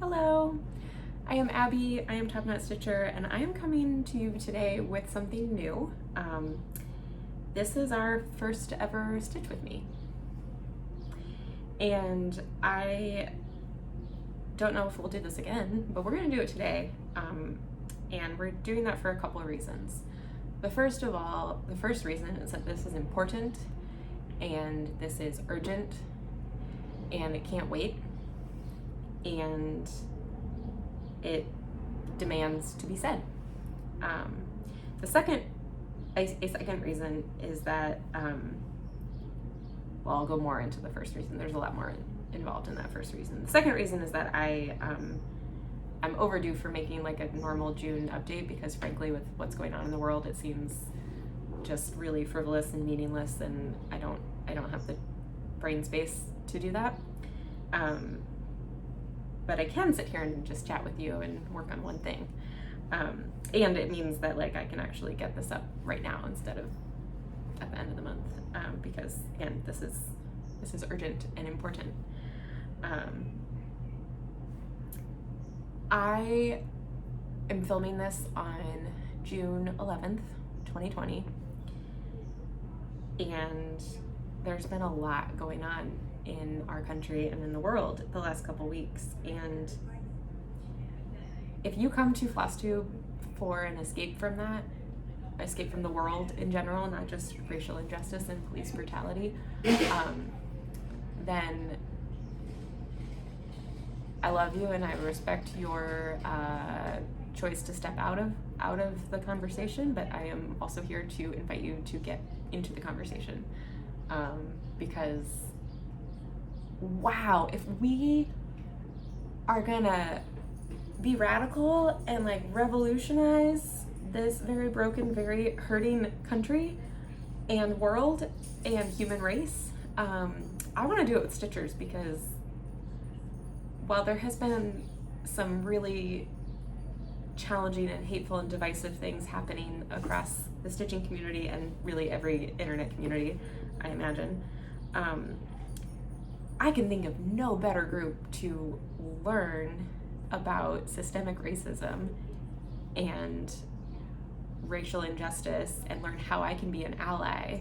Hello, I am Abby, I am TopKnot Stitcher, and I am coming to you today with something new. This is our first ever Stitch with Me. And I don't know if we'll do this again, but we're gonna do it today. And we're doing that for a couple of reasons. The first reason is that this is important, and this is urgent, and it can't wait, and it demands to be said. A second reason is that, well, I'll go more into the first reason. There's a lot more involved in that first reason. The second reason is that I'm overdue for making like a normal June update because frankly with what's going on in the world, it seems just really frivolous and meaningless, and I don't have the brain space to do that. But I can sit here and just chat with you and work on one thing. And it means that like I can actually get this up right now instead of at the end of the month, because again, this is urgent and important. I am filming this on June 11th, 2020, and there's been a lot going on in our country and in the world the last couple weeks. And if you come to FlossTube for an escape from the world in general, not just racial injustice and police brutality, then I love you and I respect your choice to step out of the conversation, but I am also here to invite you to get into the conversation, because wow, if we are gonna be radical and like revolutionize this very broken, very hurting country and world and human race, I want to do it with Stitchers, because while there has been some really challenging and hateful and divisive things happening across the stitching community and really every internet community, I imagine, I can think of no better group to learn about systemic racism and racial injustice and learn how I can be an ally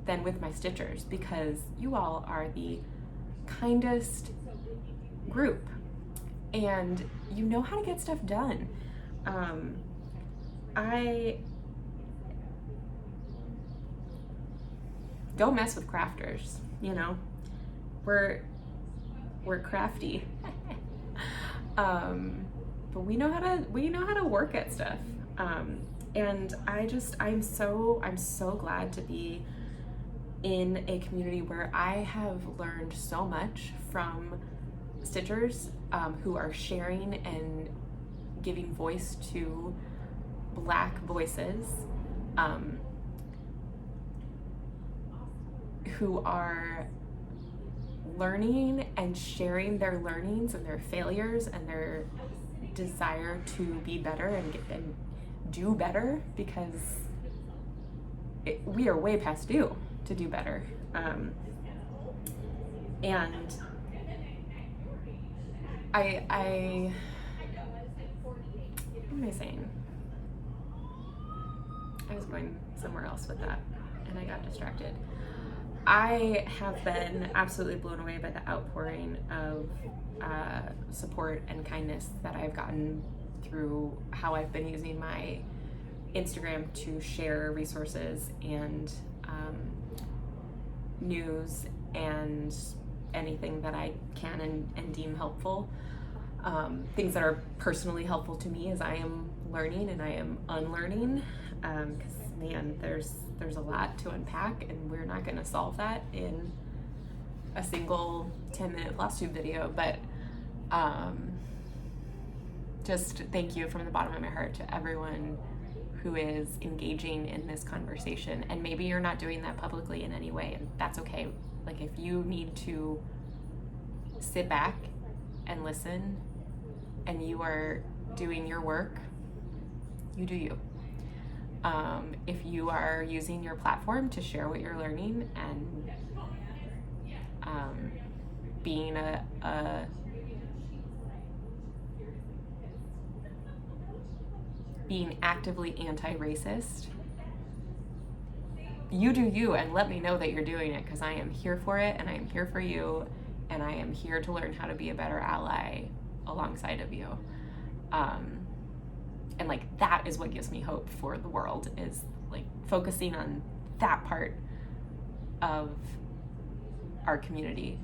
than with my Stitchers, because you all are the kindest group and you know how to get stuff done. I don't mess with crafters, you know. We're crafty, but we know how to work at stuff. And I'm so glad to be in a community where I have learned so much from Stitchers who are sharing and giving voice to Black voices, who are learning and sharing their learnings and their failures and their desire to be better and do better, because we are way past due to do better. And I what am I saying? I was going somewhere else with that and I got distracted. I have been absolutely blown away by the outpouring of support and kindness that I've gotten through how I've been using my Instagram to share resources and news and anything that I can and deem helpful. Things that are personally helpful to me as I am learning and I am unlearning, because man, there's a lot to unpack, and we're not going to solve that in a single 10-minute FlossTube video. But just thank you from the bottom of my heart to everyone who is engaging in this conversation. And maybe you're not doing that publicly in any way, and that's okay. Like, if you need to sit back and listen and you are doing your work, you do you. If you are using your platform to share what you're learning and being a being actively anti-racist, you do you, and let me know that you're doing it, because I am here for it, and I am here for you, and I am here to learn how to be a better ally alongside of you. And like, that is what gives me hope for the world, is like focusing on that part of our community.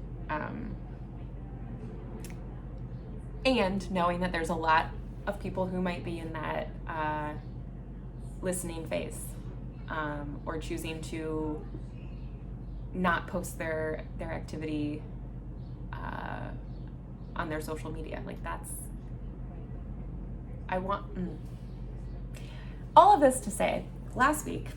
And knowing that there's a lot of people who might be in that listening phase, or choosing to not post their activity on their social media. Like, that's, I want all of this to say, last week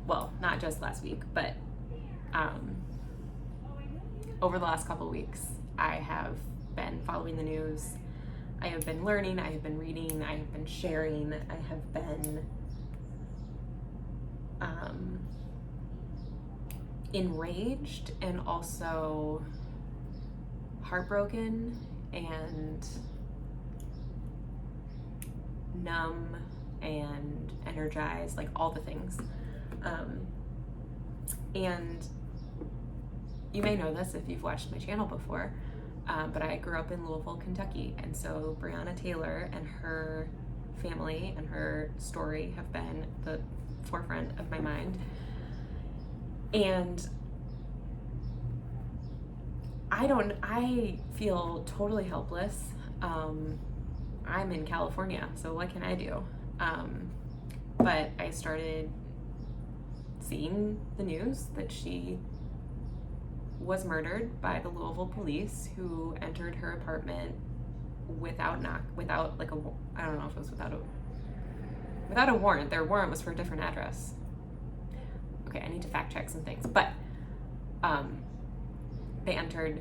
well, not just last week, but over the last couple of weeks, I have been following the news. I have been learning, I have been reading, I have been sharing, I have been enraged and also heartbroken and numb and energized, like all the things. And you may know this if you've watched my channel before, but I grew up in Louisville, Kentucky, and so Breonna Taylor and her family and her story have been the forefront of my mind. And I feel totally helpless. I'm in California, so what can I do? But I started seeing the news that she was murdered by the Louisville police, who entered her apartment without like a, I don't know if it was without a warrant. Their warrant was for a different address. Okay, I need to fact check some things, but they entered.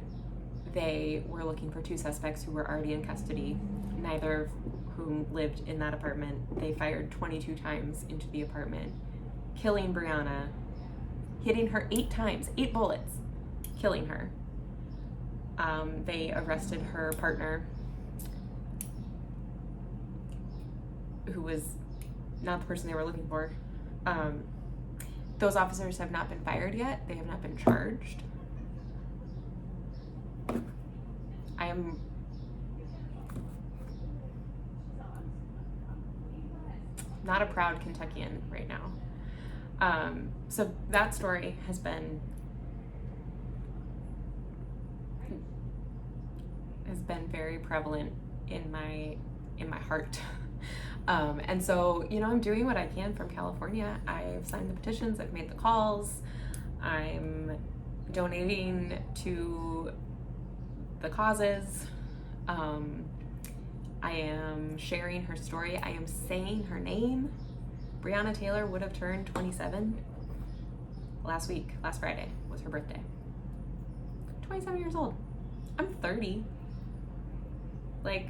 They were looking for two suspects who were already in custody, neither of whom lived in that apartment. They fired 22 times into the apartment, killing Breonna, hitting her 8 times, 8 bullets, killing her. They arrested her partner, who was not the person they were looking for. Those officers have not been fired yet. They have not been charged. I am not a proud Kentuckian right now. So that story has been very prevalent in my heart. And so, you know, I'm doing what I can from California. I've signed the petitions, I've made the calls, I'm donating to the causes. I am sharing her story. I am saying her name. Breonna Taylor would have turned 27 last Friday was her birthday. 27 years old. I'm 30. Like,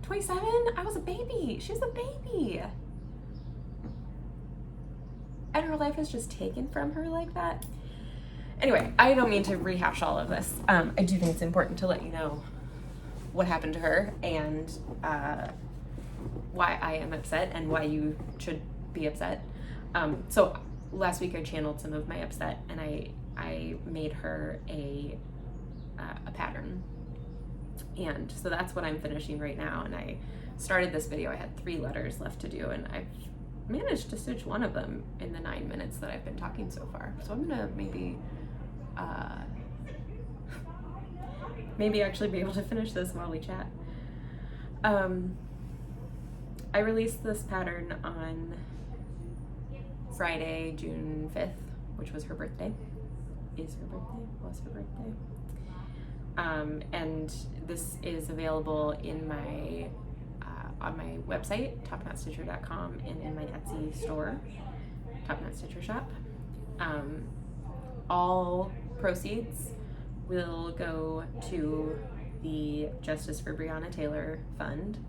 27? I was a baby. She was a baby. And her life is just taken from her like that. Anyway, I don't mean to rehash all of this. I do think it's important to let you know what happened to her and why I am upset and why you should be upset. So last week I channeled some of my upset, and I made her a pattern. And so that's what I'm finishing right now. And I started this video, I had 3 letters left to do, and I've managed to stitch one of them in the 9 minutes that I've been talking so far. So I'm gonna maybe actually be able to finish this while we chat. I released this pattern on Friday, June 5th, which was her birthday. Was her birthday. And this is available in my on my website, TopKnotStitcher.com, and in my Etsy store, TopKnot Stitcher Shop. All proceeds will go to the Justice for Breonna Taylor Fund,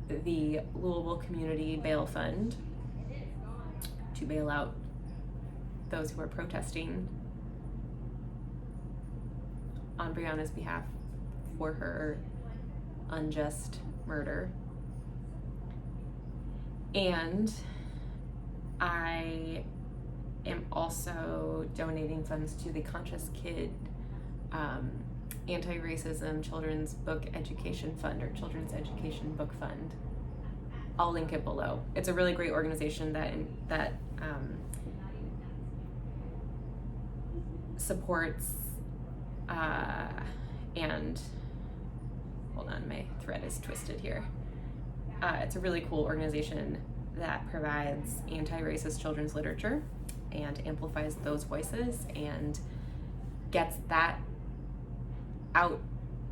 the Louisville Community Bail Fund, to bail out those who are protesting on Breonna's behalf for her unjust murder. And I am also donating funds to the Conscious Kid Anti-Racism Children's Book Education Fund, or Children's Education Book Fund. I'll link it below. It's a really great organization that supports and hold on, my thread is twisted here. It's a really cool organization that provides anti-racist children's literature and amplifies those voices and gets that out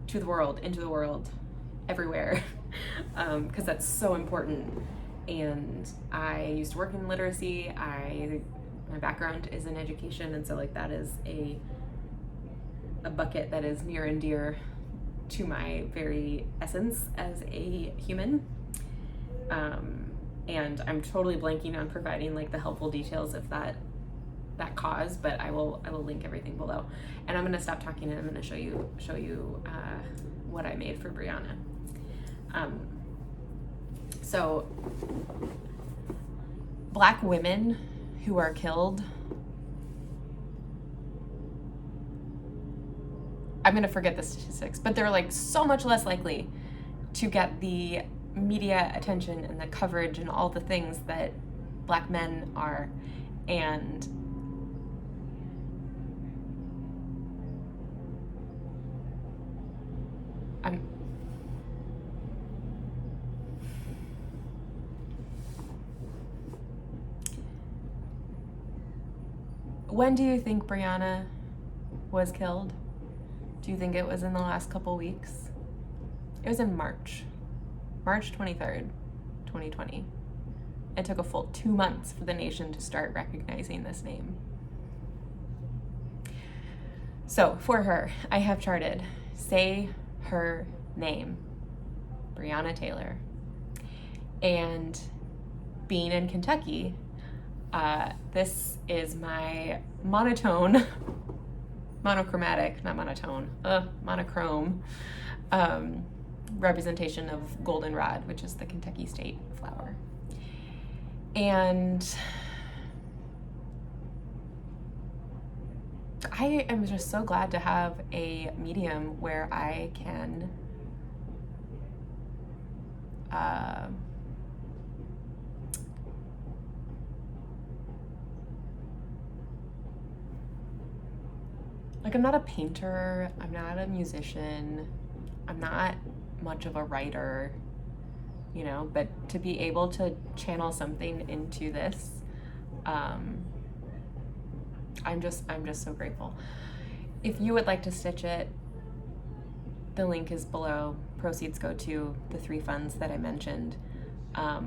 to the world, into the world, everywhere, because that's so important. And I used to work in literacy. My background is in education, and so like that is a bucket that is near and dear to my very essence as a human. And I'm totally blanking on providing like the helpful details of that cause, but I will link everything below. And I'm gonna stop talking and I'm gonna show you what I made for Brianna. So Black women who are killed, I'm gonna forget the statistics, but they're like so much less likely to get the media attention and the coverage and all the things that Black men are. And when do you think Brianna was killed? Do you think it was in the last couple weeks? It was in March 23rd, 2020. It took a full 2 months for the nation to start recognizing this name. So for her, I have charted, say her name, Breonna Taylor. And being in Kentucky, this is my monochrome representation of goldenrod, which is the Kentucky state flower. And I am just so glad to have a medium where I can like, I'm not a painter, I'm not a musician, I'm not much of a writer, you know, but to be able to channel something into this, I'm just so grateful. If you would like to stitch it, the link is below. Proceeds go to the 3 funds that I mentioned.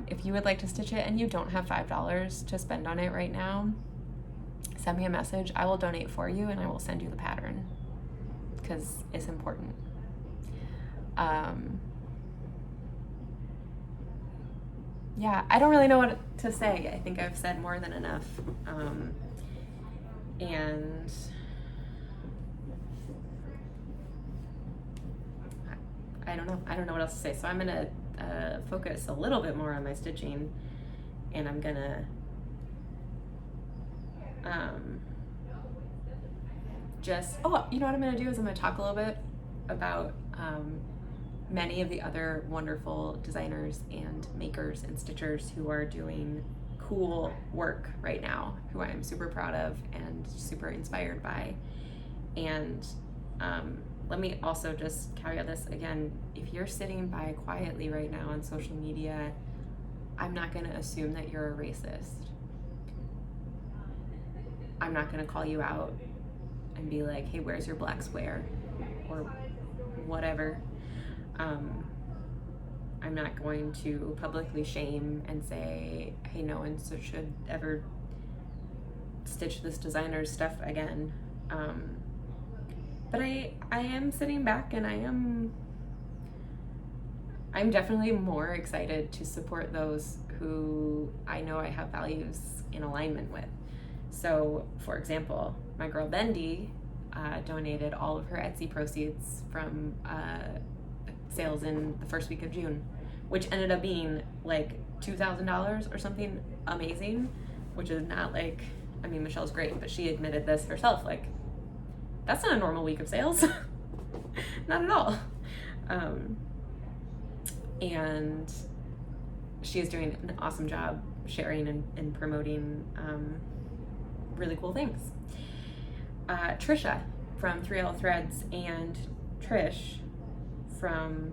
If you would like to stitch it and you don't have $5 to spend on it right now, send me a message. I will donate for you and I will send you the pattern because it's important. Yeah, I don't really know what to say. I think I've said more than enough. And I don't know what else to say. So I'm gonna focus a little bit more on my stitching, and I'm gonna you know what I'm gonna do is I'm gonna talk a little bit about many of the other wonderful designers and makers and stitchers who are doing cool work right now, who I'm super proud of and super inspired by. And let me also just caveat this again. If you're sitting by quietly right now on social media, I'm not going to assume that you're a racist. I'm not going to call you out and be like, hey, where's your black square? Or whatever. I'm not going to publicly shame and say, hey, no one should ever stitch this designer's stuff again. But I am sitting back and I'm definitely more excited to support those who I know I have values in alignment with. So, for example, my girl Bendy donated all of her Etsy proceeds from sales in the first week of June, which ended up being like $2,000 or something amazing, which is not like, I mean, Michelle's great, but she admitted this herself, like, that's not a normal week of sales. Not at all. And she is doing an awesome job sharing and promoting really cool things. Trisha from 3L Threads and Trish from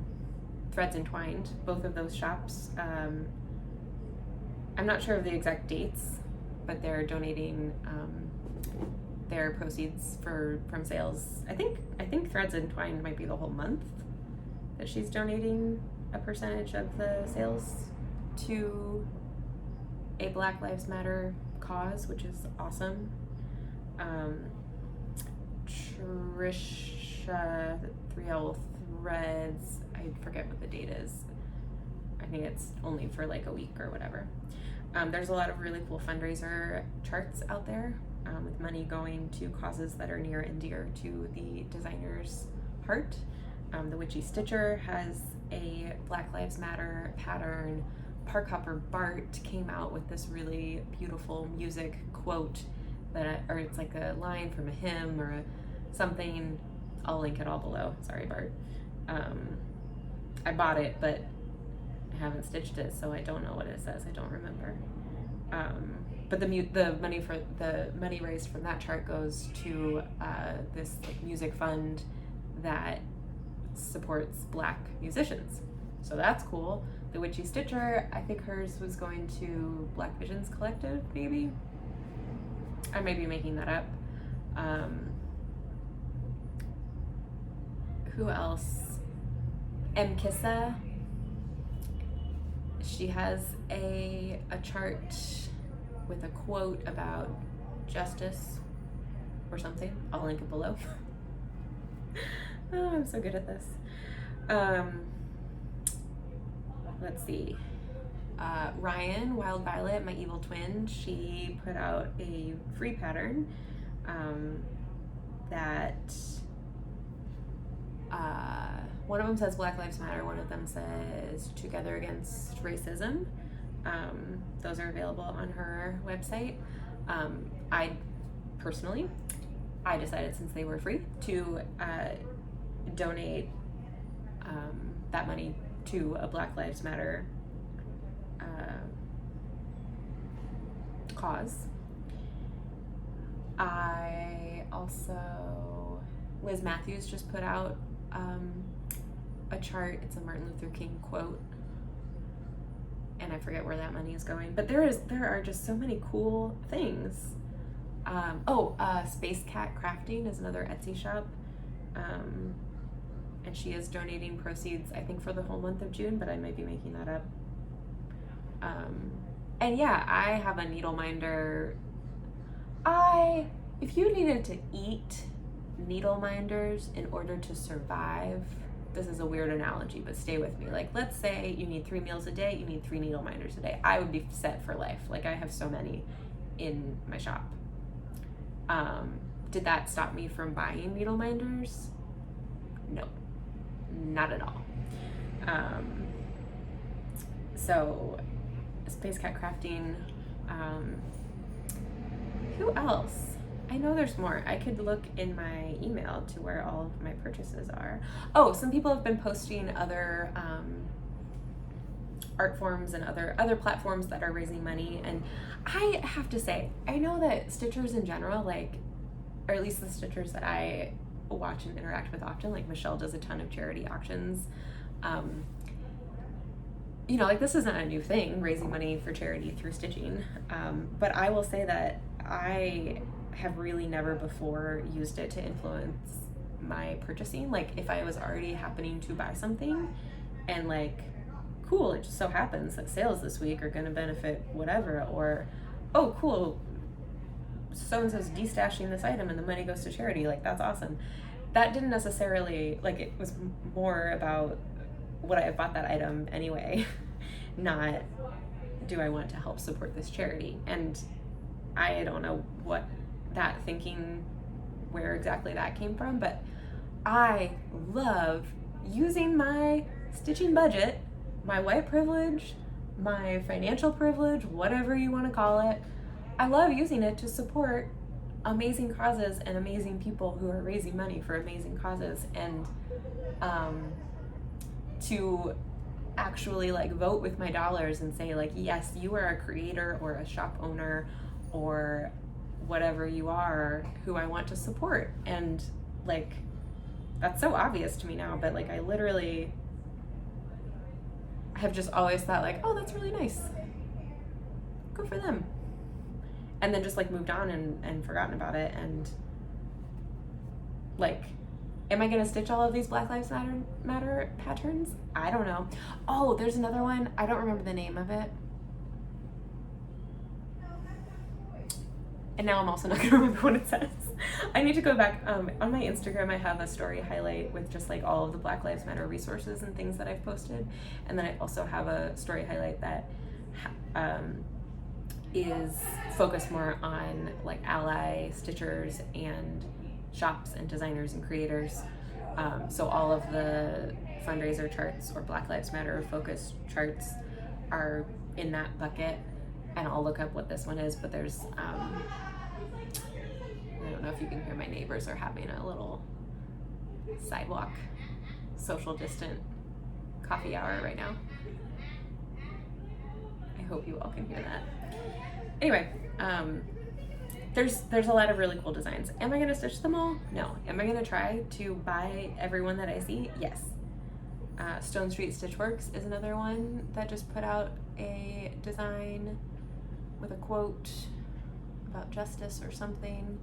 Threads Entwined, both of those shops, I'm not sure of the exact dates, but they're donating their proceeds from sales. I think Threads Entwined might be the whole month that she's donating a percentage of the sales to a Black Lives Matter cause, which is awesome. Trisha, 3L Threads, I forget what the date is. I think it's only for like a week or whatever. There's a lot of really cool fundraiser charts out there with money going to causes that are near and dear to the designer's heart. The Witchy Stitcher has a Black Lives Matter pattern. Park Hopper Bart came out with this really beautiful music quote or it's like a line from a hymn or something. I'll link it all below. Sorry, Bart. I bought it, but I haven't stitched it, so I don't know what it says. I don't remember. But the money raised from that chart goes to this like music fund that supports Black musicians. So that's cool. The Witchy Stitcher, I think hers was going to Black Visions Collective, maybe. I may be making that up. Who else? Kissa. She has a chart with a quote about justice or something. I'll link it below. Oh, I'm so good at this. Let's see. Ryan, Wild Violet, my evil twin, she put out a free pattern that one of them says Black Lives Matter, one of them says Together Against Racism. Those are available on her website. I personally, decided since they were free to donate that money to a Black Lives Matter cause. I also, Liz Matthews just put out a chart. It's a Martin Luther King quote, and I forget where that money is going. But there are just so many cool things. Space Cat Crafting is another Etsy shop, and she is donating proceeds, I think, for the whole month of June, but I might be making that up. And yeah, I have a needle minder. If you needed to eat needle minders in order to survive, this is a weird analogy, but stay with me. Like, let's say you need 3 meals a day, you need 3 needle minders a day. I would be set for life. Like, I have so many in my shop. Did that stop me from buying needle minders? No, not at all. So, Space Cat Crafting. Who else? I know there's more. I could look in my email to where all of my purchases are. Oh, some people have been posting other art forms and other platforms that are raising money. And I have to say, I know that stitchers in general, like, or at least the stitchers that I watch and interact with often, like Michelle does a ton of charity auctions. You know, like, this isn't a new thing, raising money for charity through stitching. But I will say that I have really never before used it to influence my purchasing. Like, if I was already happening to buy something and, like, cool, it just so happens that sales this week are going to benefit whatever, or, oh, cool, so-and-so's destashing this item and the money goes to charity, like, that's awesome. That didn't necessarily, like, it was more about would I have bought that item anyway, not do I want to help support this charity. And I don't know what that thinking where exactly that came from, but I love using my stitching budget, my white privilege, my financial privilege, whatever you want to call it. I love using it to support amazing causes and amazing people who are raising money for amazing causes, and to actually like vote with my dollars and say like, yes, you are a creator or a shop owner or whatever you are who I want to support. And like, that's so obvious to me now, but like I literally have just always thought like, oh, that's really nice, good for them, and then just like moved on and forgotten about it. And like, am I gonna stitch all of these Black Lives Matter patterns? I don't know. Oh, there's another one. I don't remember the name of it. And now I'm also not gonna remember what it says. I need to go back. On my Instagram, I have a story highlight with just like all of the Black Lives Matter resources and things that I've posted. And then I also have a story highlight that is focused more on like ally stitchers and shops and designers and creators. So all of the fundraiser charts or Black Lives Matter focused charts are in that bucket. And I'll look up what this one is, but there's, I don't know if you can hear, my neighbors are having a little sidewalk, social distant coffee hour right now. I hope you all can hear that. Anyway, there's a lot of really cool designs. Am I gonna stitch them all? No. Am I gonna try to buy every one that I see? Yes. Stone Street Stitchworks is another one that just put out a design with a quote about justice or something.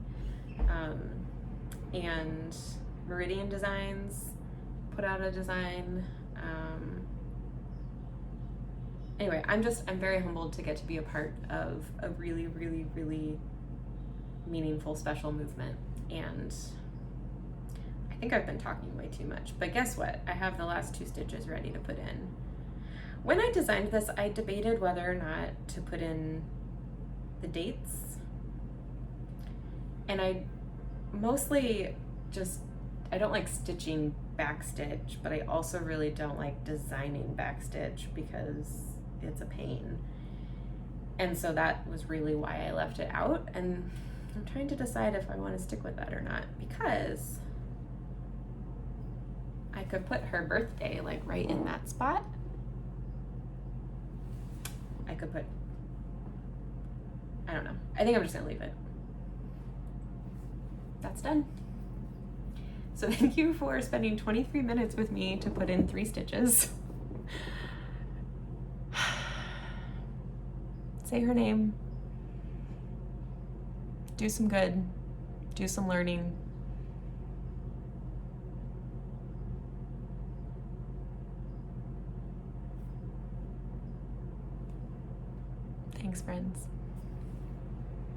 And Meridian Designs put out a design. Anyway, I'm very humbled to get to be a part of a really, really, really meaningful, special movement. And I think I've been talking way too much, but guess what? I have the last 2 stitches ready to put in. When I designed this, I debated whether or not to put in the dates. And I mostly I don't like stitching backstitch, but I also really don't like designing backstitch because it's a pain. And so that was really why I left it out. And I'm trying to decide if I want to stick with that or not, because I could put her birthday like right in that spot. I could put, I don't know. I think I'm just gonna leave it. That's done. So thank you for spending 23 minutes with me to put in 3 stitches. Say her name. Do some good. Do some learning. Thanks, friends.